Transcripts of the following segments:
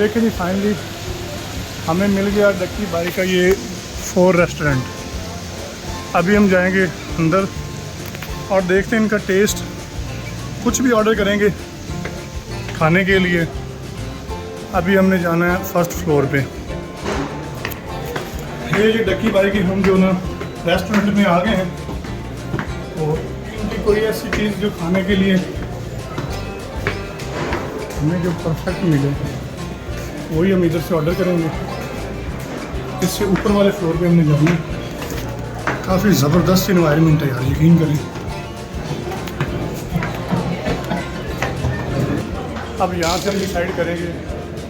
देखें जी फाइनली हमें मिल गया डक्की भाई का ये 4 रेस्टोरेंट। अभी हम जाएंगे अंदर और देखते हैं इनका टेस्ट। कुछ भी ऑर्डर करेंगे खाने के लिए। अभी हमने जाना है फर्स्ट फ्लोर पे। ये जो डक्की भाई की हम जो ना रेस्टोरेंट में आ गए हैं, तो इनकी कोई ऐसी चीज़ जो खाने के लिए हमें जो परफेक्ट मिले वही हम इधर से ऑर्डर करेंगे। इससे ऊपर वाले फ्लोर पे हमने जाना है। काफ़ी ज़बरदस्त इन्वायरमेंट है यार, यकीन करें। अब यहाँ से हम डिसाइड करेंगे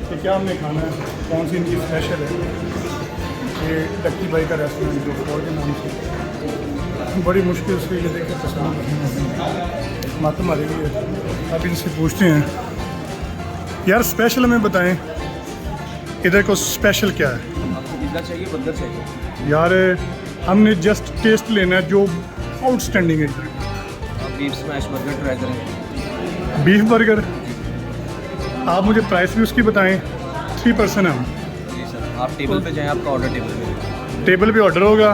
कि क्या हमने खाना है, कौन सी इनकी स्पेशल है। ये डक्की भाई का रेस्टोरेंट जो फोर के नाम से बड़ी मुश्किल से ये देखें पसंद मत मारी हुई है। अब इनसे पूछते हैं यार स्पेशल हमें बताएं, इधर को स्पेशल क्या है? आपको पिज़्ज़ा चाहिए, बर्गर चाहिए? यार हमने जस्ट टेस्ट लेना है जो आउटस्टैंडिंग है। आप बीफ स्मैश बर्गर ट्राई करें। बीफ बर्गर, आप मुझे प्राइस भी उसकी बताएं। 3 पर्सन है हम। जी सर, आप टेबल पे जाएं, आपका ऑर्डर टेबल पे ऑर्डर होगा।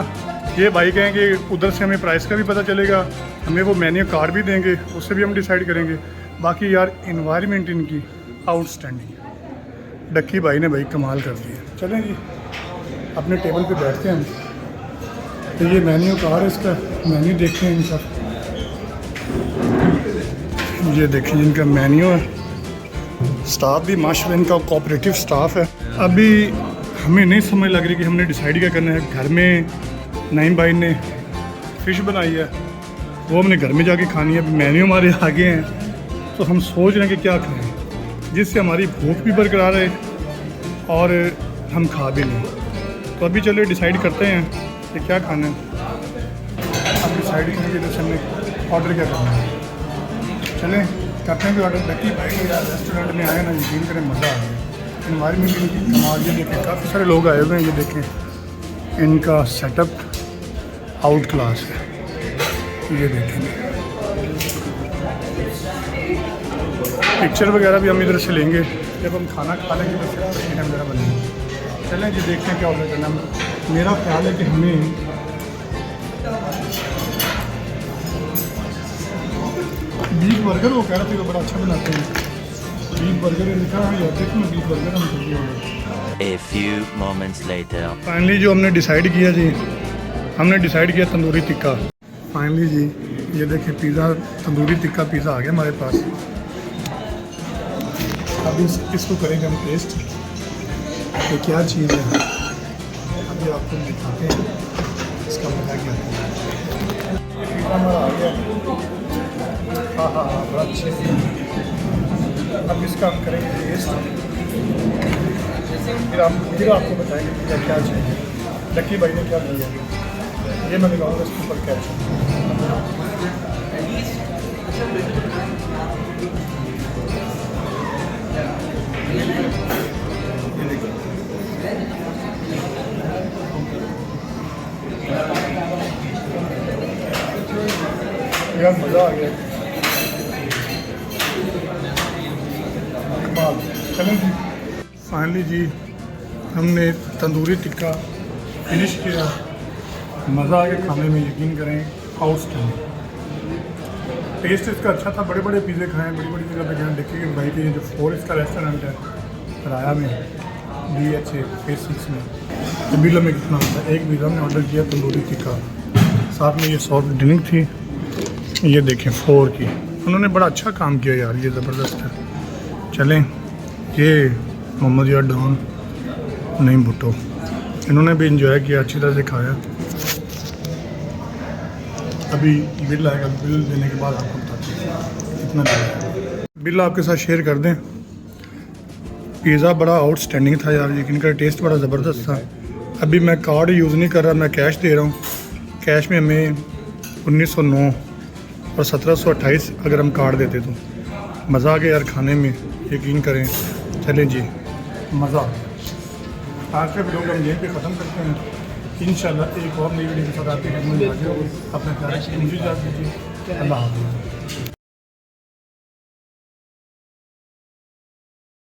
ये भाई कहेंगे उधर से हमें प्राइस का भी पता चलेगा, हमें वो मेन्यू कार्ड भी देंगे, उससे भी हम डिसाइड करेंगे। बाकी यार इन्वायरमेंट इनकी आउटस्टैंडिंग। डक्की भाई ने भाई कमाल कर दिया। चलें जी अपने टेबल पे बैठते हैं हम। तो ये मेन्यू कार्ड है, इसका मेन्यू देखते हैं इनका। ये देखिए इनका मेन्यू है। स्टाफ भी माशाल्लाह इनका कोऑपरेटिव स्टाफ है। अभी हमें नहीं समझ लग रही कि हमने डिसाइड क्या करना है। घर में नईम भाई ने फ़िश बनाई है, वो हमने घर में जाके खानी है। अभी मेन्यू हमारे आगे हैं, तो हम सोच रहे हैं कि क्या खाएं जिससे हमारी भूख भी बरकरार रहे और हम खा भी लें। तो अभी चलो डिसाइड करते हैं कि क्या खाना है। अब डिसाइड करेंगे जैसे हमने ऑर्डर क्या करना है। चलें करते हैं कि ऑर्डर। डक्की भाई के यार रेस्टोरेंट में आए ना, यकीन करें मज़ा आ गया। इन्वायरमेंट इनकी कमाल। ये देखें काफ़ी सारे लोग आए हुए हैं। ये देखें इनका सेटअप आउट क्लास है। ये देखेंगे पिक्चर वगैरह भी हम इधर से लेंगे जब हम खाना खा लेंगे, तो फिर तस्वीरें वगैरह बनेंगी। चलें जी देखते हैं क्या ऑर्डर करना है। मेरा ख्याल है कि हमें बीफ बर्गर, वो कह रहे थे वो बड़ा अच्छा बनाते हैं बीफ बर्गर। लिखा है या देख में बीफ बर्गर हम चाहिए। A few moments later. Finally जो हमने डिसाइड किया जी, हमने डिसाइड किया तंदूरी टिक्का। फाइनली जी ये देखिए पिज़्ज़ा, तंदूरी टिक्का पिज़्ज़ा आ गया हमारे पास। अभी इसको करेंगे हम टेस्ट कि क्या चीज़ है। अभी आपको दिखाते हैं इसका मज़ा क्या है। पिज़्ज़ा हमारा आ गया। हाँ हाँ हाँ बड़ा अच्छे से। अब इसका हम करेंगे टेस्ट, फिर आपको बताएंगे कि क्या चाहिए। डक्की भाई ने क्या किया, ये मैं लगाऊंगा इसके ऊपर कैच। यार मज़ा आ गया। चलें जी फाइनली जी हमने तंदूरी टिक्का फिनिश किया। मज़ा आ गया खाने में, यकीन करें आउटस्टैंडिंग। टेस्ट इसका अच्छा था। बड़े बड़े पिज़्ज़े खाएँ, बड़ी बड़ी जगह पे गए। देखिए भाई के जो 4 इसका रेस्टोरेंट है राया में, BHA फेस 6 में। तो बिल में कितना होता है? एक पिज़्ज़ा हमने ऑर्डर किया तंदूरी टिक्का, साथ में ये सॉफ्ट ड्रिंक थी। ये देखें 4 की। उन्होंने बड़ा अच्छा काम किया यार, ये ज़बरदस्त है। चलें ये मोहम्मद यार डॉन नहीं भुट्टो, इन्होंने भी इंजॉय किया, अच्छी तरह से खाया। अभी बिल आएगा, बिल देने के बाद आपको बताते हैं कितना बिल। बिल आपके साथ शेयर कर दें। पिज़्ज़ा बड़ा आउटस्टैंडिंग था यार, यकीन का टेस्ट बड़ा ज़बरदस्त था। अभी मैं कार्ड यूज़ नहीं कर रहा, मैं कैश दे रहा हूँ। कैश में हमें 1909 और 1728 अगर हम कार्ड देते तो मज़ा आ गया यार खाने में, यकीन करें। चलें जी मज़ा आ गया। आज का वीडियो हम यहीं पे ख़त्म करते हैं। इंशाल्लाह एक और नई वीडियो के साथ आपकी खिदमत में हाजिर होगी। अपना ख्याल रखिए, मुझे इजाज़त दीजिए। अल्लाह हाफ़िज़।